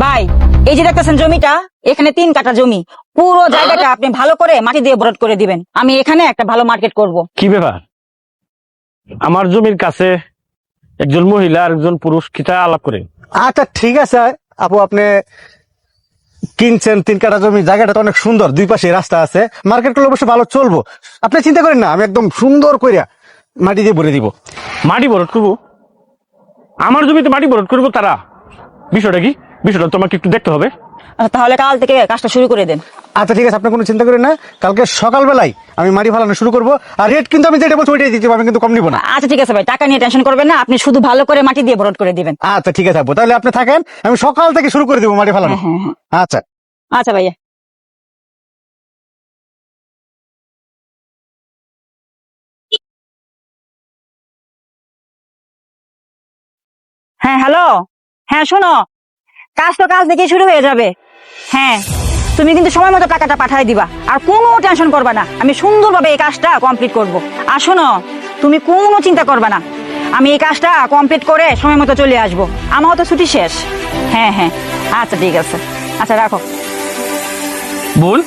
ভাই, এই যে দেখতেছেন জমিটা, এখানে 3 কাঠা জমি। পুরো জায়গাটা আপনি ভালো করে মাটি দিয়ে ভরাট করে দিবেন। আমি এখানে একটা ভালো মার্কেট করব। কি ব্যাপার? আমার জমির কাছে একজন মহিলা আর একজন পুরুষ কিটা আলাপ করে। আচ্ছা ঠিক আছে আপু, আপনি কিনছেন 3 কাঠা জমি, জায়গাটা তো অনেক সুন্দর, দুই পাশে রাস্তা আছে, মার্কেট করলে অবশ্যই ভালো চলবো। আপনি চিন্তা করেন না, আমি একদম সুন্দর কইরা মাটি দিয়ে ভরে দিব। মাটি ভরাট করবো? আমার জমিতে মাটি ভরাট করবো তারা? বিষয়টা কি? বিষয়টা তোমাকে একটু দেখতে হবে। তাহলে কাল থেকে কাজটা শুরু করে দেন। আচ্ছা ঠিক আছে, আপনি কোনো চিন্তা করেন না, কালকে সকালবেলায় আমি মাটি ফালানো শুরু করবো। আর রেট কিন্তু আমি যেটা বলছি ওইটাই দিতে হবে, আমি কিন্তু কম নিব না। আচ্ছা ঠিক আছে ভাই, টাকা নিয়ে টেনশন করবেন না, আপনি শুধু ভালো করে মাটি দিয়ে ভরাট করে দিবেন। আচ্ছা ঠিক আছে আপু, তাহলে আপনি থাকেন, আমি সকাল থেকে শুরু করে দিব মাটি ফালানো। হ্যাঁ। আচ্ছা। আচ্ছা ভাইয়া। হ্যাঁ হ্যালো। হ্যাঁ শোনো, কাজ তো কাল থেকে শুরু হয়ে যাবে। হ্যাঁ, তুমি কিন্তু সময় মতো টাকাটা পাঠিয়ে দিবা, আর কোনো টেনশন করবা না, আমি সুন্দরভাবে এই কাজটা কমপ্লিট করব। আর শোনো, তুমি কোনো চিন্তা করবা না, আমি এই কাজটা কমপ্লিট করে সময় মতো চলে আসবো। আমারও তো ছুটি শেষ। হ্যাঁ, আচ্ছা ঠিক আছে। আচ্ছা রাখো। বোন,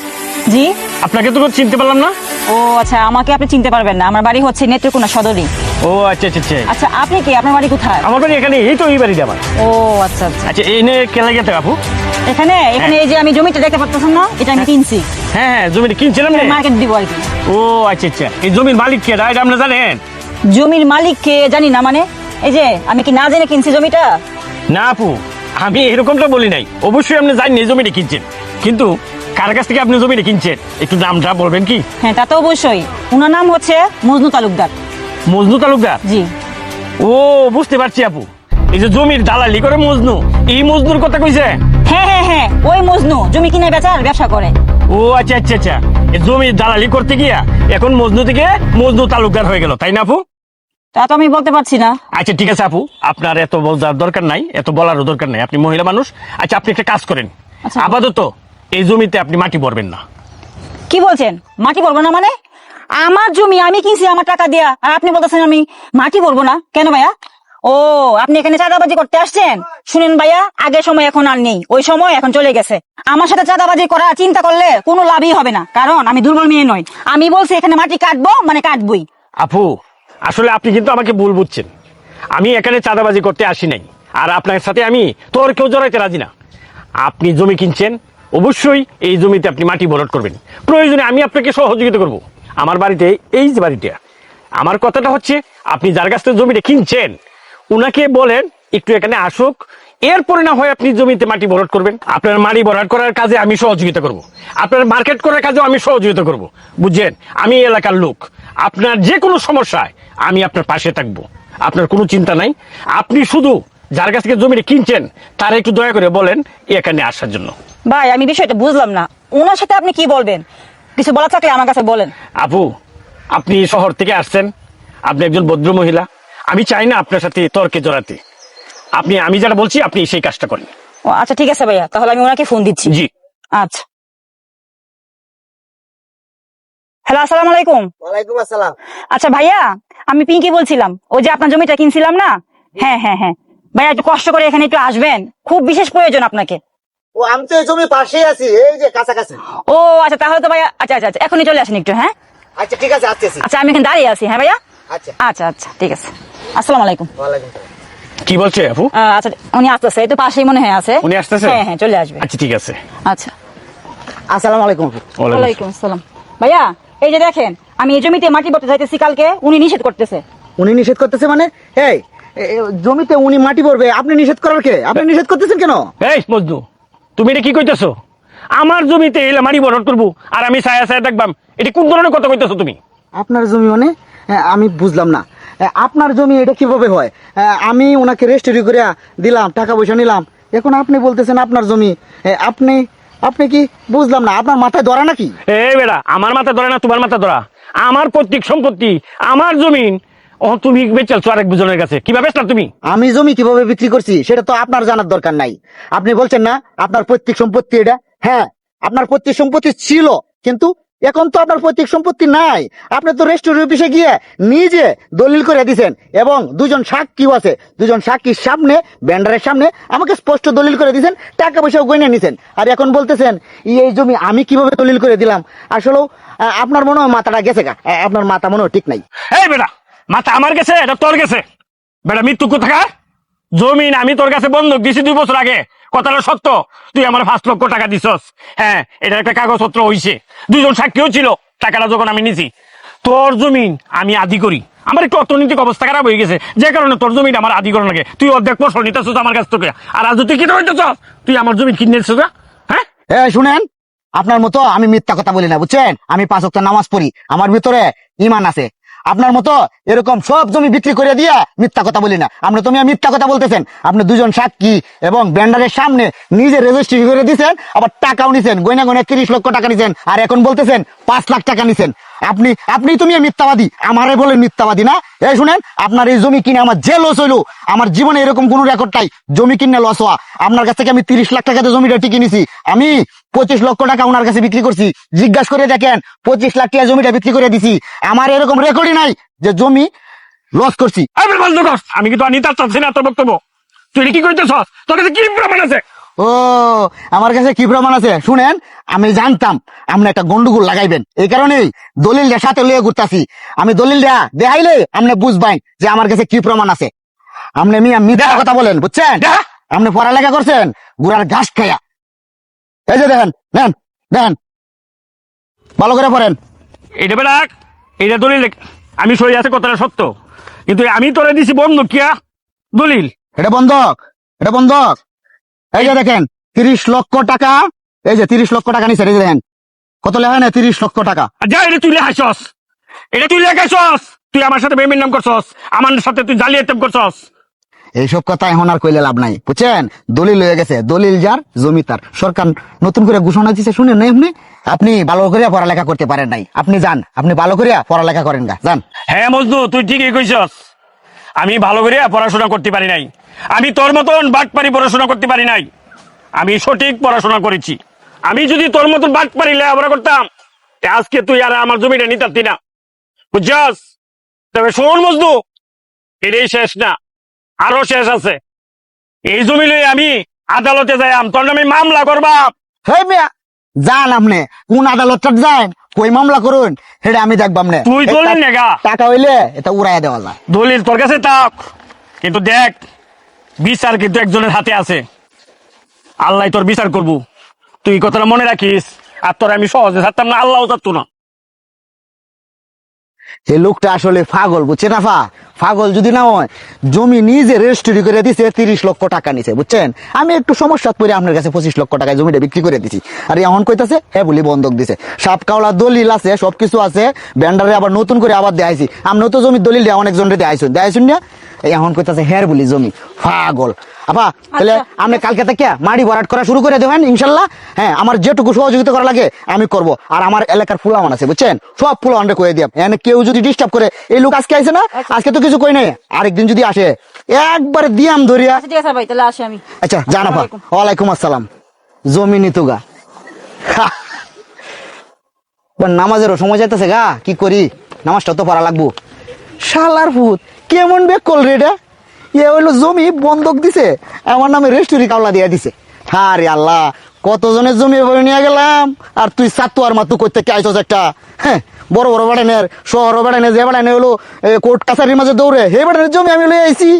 জি। আপনাকে তো চিনতে পারলাম না। ও আচ্ছা, আমাকে আপনি চিনতে পারবেন না, আমার বাড়ি হচ্ছে নেত্রকোনা সদরই। ও আচ্ছা আচ্ছা আচ্ছা। আচ্ছা আপনি কি, আপনার বাড়ি কোথায়? আমার বাড়ি এখানে, এই তো এই বাড়িতে আমার। ও আচ্ছা আচ্ছা। আচ্ছা এনে কেনা গেছে আপু? এখানে এই যে আমি জমিটা দেখতে পাচ্ছেন না, এটা আমি কিনছি, হ্যাঁ জমিটা কিনছিলাম না। মার্কেট দিব আর কি। ও আচ্ছা আচ্ছা, এই জমির মালিক কে? এটা আপনি জানেন? জমির মালিক কে জানি না মানে? এই যে আমি কি না জেনে কিনছি জমিটা? না আপু, আমি এরকমটা বলি নাই। অবশ্যই আপনি জানেন এই জমিটা কিনছেন, কিন্তু কার কাছ থেকে আপনি জমিটা কিনছেন একটু নামটা বলবেন কি? হ্যাঁ তা তো অবশ্যই, উনার নাম হচ্ছে মজনু তালুকদার। মজনু তালুকদার? জি। ও বুঝতে পারছি আপু, এই যে জমির দালালি করে মজনু, এই মজনুর কথা কইছে? হ্যাঁ, ওই মজনু জমি কিনে বেচার ব্যবসা করে। ও আচ্ছা আচ্ছা আচ্ছা, এই জমির দালালি করতে গিয়া এখন মজনু থেকে মজনু তালুকদার হয়ে গেল, তাই না আপু? তা তো আমি বলতে পারছি না। আচ্ছা ঠিক আছে আপু, আপনার এত বোঝার দরকার নাই, এত বলারও দরকার নাই, আপনি মহিলা মানুষ। আচ্ছা আপনি একটা কাজ করেন, আচ্ছা। আপাতত এই জমিতে আপনি মাটি ভরবেন না। কি বলছেন? মাটি ভরবো না মানে? আমার জমি আমি কিনছি আমার টাকা দিয়া, আর আপনি বলতেছেন আমি মাটি ভরবো না? কেন ভাইয়া? ও আপনি এখানে চাঁদাবাজি করতে আসছেন? শুনেন ভাইয়া, আগের সময় এখন আর নেই, ওই সময় এখন চলে গেছে। আমার সাথে চাঁদাবাজি করা চিন্তা করলে কোনো লাভই হবে না, কারণ আমি দুর্বল মেয়ে নই। আমি বলছি এখানে মাটি কাটবো মানে কাটবই। আপু আসলে আপনি কিন্তু আমাকে ভুল বুঝছেন, আমি এখানে চাঁদাবাজি করতে আসি নাই, আর আপনার সাথে আমি তোর কেউ জড়াইতে রাজি না। আপনি জমি কিনছেন, অবশ্যই এই জমিতে আপনি মাটি ভরাট করবেন, প্রয়োজনে আমি আপনাকে সহযোগিতা করব। আমার বাড়িতে, এই যে বাড়িটা, আমার কথাটা হচ্ছে আপনি যার কাছ থেকে জমিটা কিনছেন উনাকে বলেন একটু এখানে আসুক, এরপরে না হয় আপনি জমিতে মাটি ভরাট করবেন। আপনার মাটি ভরাট করার কাজে আমি সহযোগিতা করব, আপনার মার্কেট করার কাজেও আমি সহযোগিতা করব, বুঝছেন? আমি এলাকার লোক, আপনার যে কোনো সমস্যায় আমি আপনার পাশে থাকবো, আপনার কোনো চিন্তা নাই। আপনি শুধু যার কাছ থেকে জমিটা কিনছেন তারা একটু দয়া করে বলেন এখানে আসার জন্য। ভাই আমি বিষয়টা বুঝলাম না, ওনার সাথে আপনি কি বলবেন? কিছু বলা থাকলে আমার কাছে বলেন। আপু আপনি শহর থেকে আসছেন, আপনি একজন ভদ্র মহিলা, আমি চাই না আপনার সাথে তর্কে জড়াতে। আমি যেটা বলছি আপনি সেই কাজটা করেন। ও আচ্ছা ঠিক আছে ভাইয়া, তাহলে আমি ওনাকে ফোন দিচ্ছি। জি। আচ্ছা। হ্যালো, আসসালামু আলাইকুম। ওয়ালাইকুম আসসালাম। আচ্ছা ভাইয়া, আমি পিঙ্কি বলছিলাম, ওই যে আপনার জমিটা কিনছিলাম না। হ্যাঁ ভাইয়া, একটু কষ্ট করে এখানে একটু আসবেন, খুব বিশেষ প্রয়োজন আপনাকে। ও আমি তো এই জমির পাশেই আছি, এই যে কাছাকাছি। ও আচ্ছা, তাহলে তো ভাইয়া আচ্ছা এখনই চলে আসেন একটু। হ্যাঁ আচ্ছা ঠিক আছে, আসতেছি। আচ্ছা, আমি এখানে দাঁড়িয়ে আছি। হ্যাঁ ভাইয়া। আচ্ছা। আচ্ছা ঠিক আছে। আসসালামু আলাইকুম। ওয়ালাইকুম আসসালাম। কি বলছে আপু? আচ্ছা উনি আসতেছে, এই তো পাশেই মনে হয় আছে। উনি আসতেছে? হ্যাঁ চলে আসবে। আচ্ছা ঠিক আছে। আচ্ছা। আসসালামু আলাইকুম। ওয়ালাইকুম আসসালাম। ভাইয়া এই যে দেখেন, আমি এই জমিতে মাটি ভরতে যাইতেছি কালকে, উনি নিষেধ করতেছে। উনি নিষেধ করতেছে মানে? এই জমিতে উনি মাটি ভরবে, আপনি নিষেধ করার কে? আপনি নিষেধ করতেছেন কেন? এই মজনু, তুমি এটা কি কইতেছো? আমার জমিতে এলে মাটি ভরাট করবো আর আমি ছায়া ছায়া দেখবাম, এটা কোন ধরনের কথা কইতেছো তুমি? আপনার জমি মানে? আমি বুঝলাম না, আপনার জমি এটা কিভাবে হয়? আমি ওনাকে রেজিস্ট্রি করে দিলাম, টাকা পয়সা নিলাম, এখন আপনি বলতেছেন আপনার জমি। আপনি আপনি কি বুঝলাম না, আপনার মাথায় ধরা নাকি? এই বেড়া, আমার মাথা ধরে না তোমার মাথা ধরা? আমার পৈতৃক সম্পত্তি, আমার জমিন, ও তুমি বেচালছো আরেক জনের কাছে, কিভাবে বেচলা তুমি? আমি জমি কিভাবে বিক্রি করছি সেটা তো আপনার জানার দরকার নাই। আপনি বলছেন না আপনার পৈতৃক সম্পত্তি এটা। হ্যাঁ, আপনার পৈতৃক সম্পত্তি ছিল, কিন্তু এখন তো আপনার পৈতৃক সম্পত্তি নাই, আপনি তো রেজিস্ট্রি অফিসে গিয়ে নিজে দলিল করে দিছেন এবং দুজন সাক্ষীও আছে, দুজন সাক্ষীর সামনে ব্যান্ডারের সামনে আমাকে স্পষ্ট দলিল করে দিছেন, টাকা পয়সাও গয়না নিছেন। আর এখন বলতেছেন এই জমি আমি কিভাবে দলিল করে দিলাম? আসলেও আপনার মনে হয় মাথাটা গেছে গা, আপনার মাথা মনে হয় ঠিক নাই। এই বেটা, মাথা আমার গেছে এটা তোর গেছে? বেটা মৃত্যু কোথাকার? জমিন আমি তোর কাছে বন্ধক দিছি 2 বছর আগে, কথাটা সত্য। তুই আমার 5 লক্ষ টাকা দিছস, হ্যাঁ এটা একটা কাগজপত্র হইছে, 2 জন সাক্ষীও ছিল টাকাটা যখন আমি নিছি। তোর জমিন আমি আদি করি, আমার একটু অর্থনৈতিক অবস্থা খারাপ হয়ে গেছে, যে কারণে তোর জমিন আমার আদি করার লাগে। তুই অর্ধেক ফসল নিতেছস আমার কাছ থেকে, আর আজ তুই কি হইতেছস? তুই আমার জমি কিনেছিস? হ্যাঁ শুনেন, আপনার মতো আমি মিথ্যা কথা বলি না, বুঝছেন? আমি 5 ওয়াক্ত নামাজ পড়ি, আমার ভিতরে ঈমান আছে। আপনার মতো এরকম সব জমি বিক্রি করে দিয়ে মিথ্যা কথা বলি না। আপনি তুমি মিথ্যা কথা বলতেছেন। আপনি 2 জন সাক্ষী এবং ব্যান্ডারের সামনে নিজে রেজিস্ট্রি করে দিয়েছেন, আবার টাকাও নিছেন, গয়না গয়না 30 লক্ষ টাকা নিছেন, আর এখন বলতেছেন 5 লাখ টাকা নিছেন। আপনি তুমি মিথ্যাবাদী, আমারে বলেন মিথ্যাবাদী না? শুনেন, আপনার এই জমি কিনে আমার যে লস হইলো, আমার জীবনে এরকম কোন রেকর্ড নাই জমি কিনে লস হওয়া। আপনার কাছ থেকে আমি 30 লাখ টাকাতে জমিটা টিকে নিছি, আমি 25 লক্ষ টাকা ওনার কাছে বিক্রি করছি। জিজ্ঞাসা করে দেখেন, 25 লাখ টাকা জমিটা বিক্রি করে দিছি। আমার এরকম রেকর্ডই নাই যে জমি লস করছি। আমি কিন্তু নিতে চাচ্ছি না তোর বক্তব্য। তুই কি কইতেছস? তোর কাছে কি প্রমাণ আছে? ও, আমার কাছে কি প্রমাণ আছে? শুনেন, আমি জানতাম আপনি একটা গন্ডগোল লাগাইবেন, এই কারণেই দলিলটা সাথে লইয়া ঘুরতাছি। আমি দলিলটা দেখাইলে আপনি বুঝবেন যে আমার কাছে কি প্রমাণ আছে। আপনি মিয়া মিথ্যা কথা বলেন, বুঝছেন? আপনি পড়ালেখা করছেন গুড়ার ঘাস খাইয়া। এই যে দেখেন, নেন দেখেন, ভালো করে পড়েন। এটা বেটা, এটা দলিল আমি সই আছে, কথাটা সত্য, কিন্তু আমি তোরে দিছি বন্ধক কিয়া দলিল। এটা বন্ধক, এটা বন্ধক। এই যে দেখেন 30 লক্ষ টাকা, এই যে 30 লক্ষ টাকা নিছে। এই যে দেখেন কত লেখা না, 30 লক্ষ টাকা। যা, এটা তুই লেখাইছস, এটা তুই লেখাইছস। তুই আমার সাথে বেমির নাম করছস, আমার সাথে তুই জালিয়াতি করছস। এইসব কথা এখন আর কইলে লাভ নাই, বুঝছেন? দলিল হয়ে গেছে, দলিল যার জমি তার। সরকার নতুন করে ঘোষণা দিচ্ছে, শুনেন নাই আপনি? আপনি ভালো করে পড়ালেখা করতে পারেন নাই, আপনি যান, আপনি ভালো করে পড়ালেখা করেন গা, যান। হ্যাঁ মজনু, তুই ঠিকই কইছস, আমি ভালো করে পড়াশোনা করতে পারি নাই। আমি তোর মতন বাটপারি পড়াশোনা করতে পারি নাই, আমি সঠিক পড়াশোনা করেছি। আমি যদি তোর মতন বাটপারি লেখাপড়া করতাম, আজকে তুই আর আমার জমিটা নিতে পারতি না, বুঝছস? তবে শোন মজনু, এটাই শেষ না, আরো শেষ আছে। এই জমি লই আমি আদালতে যাইম, তোর নামে মামলা করবাম। হে মিয়া, যান আপনি, কোন আদালতটা যান, কই মামলা করুন, সেটা আমি দেখবাম না। তুই দলিল নেগা, টাকা হইলে এটা উড়াইয়া দেওয়া যায়। দলিল তোর কাছে থাক, কিন্তু দেখ বিচার কিন্তু একজনের হাতে আছে, আল্লাহ তোর বিচার করবো। তুই কথাটা মনে রাখিস, আর তোর আমি সহজে ছাড়তাম না, আল্লাহ ছাড়তো না। এই লোকটা আসলে পাগল, বুঝছে না? পাগল যদি না হয়, জমি নিজে রেজিস্ট্রি করে দিছে, 30 লক্ষ টাকা নিছে, বুঝছেন? আমি একটু সমস্যা পড়ে আপনার কাছে 25 লক্ষ টাকায় জমিটা বিক্রি করে দিছি, আর এখন কইতাছে হ্যাঁ বলি বন্ধক দিছে। সাপ কাওলা দলিল আছে, সবকিছু আছে, ব্যান্ডারে আবার নতুন করে আবার দেখাইছি। আপনিও তো জমির দলিল দিয়ে অনেকজনকে দেখাইছেন না, এখন কইতাছে হ্যাঁ বলি জমি। পাগল। আপা, তাহলে আপনি কালকে থেকে মাটি ভরাট করা শুরু করে দেবেন ইনশাল্লাহ। হ্যাঁ, আমার যেটুকু সহযোগিতা করা লাগে আমি করব। আর আমার এলাকার ফুলামান আছে, বুঝছেন? সব ফুলামানটা কয়ে দিয়ে, এখানে কেউ যদি ডিস্টার্ব করে, এই লোক আজকে আইছে না, আজকে তো কিছু কই নাই, আরেকদিন যদি আসে একবারে দিয়াম ধরিয়া। ঠিক আছে ভাই, তাহলে আসি আমি। আচ্ছা, জান আপা। ওয়ালাইকুম আসসালাম। জমি নিতুগা, নামাজেরও সময় যাইতেছে গা, কি করি? নামাজটা তো পড়া লাগবো। শালার ভূত, কেমন বেক কল রে এটা? এ হইলো জমি বন্ধক দিছে, আমার নামে রেস্টুরি কাওলা দিয়ে দিছে। আরে আল্লাহ, কতজনের জমি এভাবে নিয়ে গেলাম, আর তুই সাতু আর মাতু করতে কে আইছস একটা? হ্যাঁ, বড় বড় বাড়ানের, শহর বাড়ানে, যে বাড়ানে হলো কোর্ট কাছারির মাঝে দৌড়ে, হে বাড়ানের জমি আমি লই আইছি,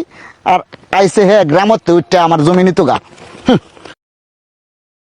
আর আইছে হ্যাঁ গ্রামত উঠটা আমার জমি নিত গা।